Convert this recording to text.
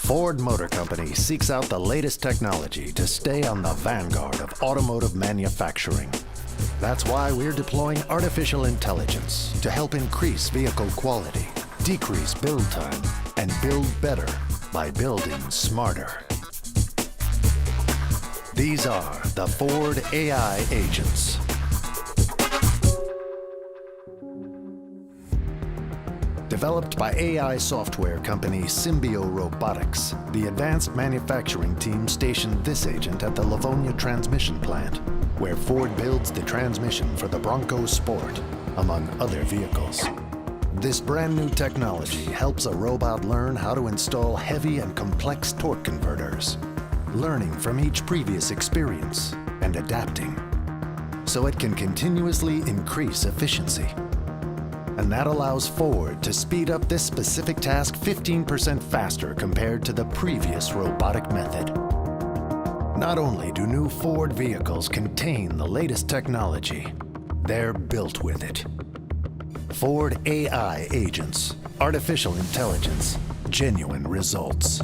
Ford Motor Company seeks out the latest technology to stay on the vanguard of automotive manufacturing. That's why we're deploying artificial intelligence to help increase vehicle quality, decrease build time, and build better by building smarter. These are the Ford AI agents. Developed by AI software company Symbio Robotics, the advanced manufacturing team stationed this agent at the Livonia transmission plant, where Ford builds the transmission for the Bronco Sport, among other vehicles. This brand new technology helps a robot learn how to install heavy and complex torque converters, learning from each previous experience and adapting, so it can continuously increase efficiency. And that allows Ford to speed up this specific task 15% faster compared to the previous robotic method. Not only do new Ford vehicles contain the latest technology, they're built with it. Ford AI agents, artificial intelligence, genuine results.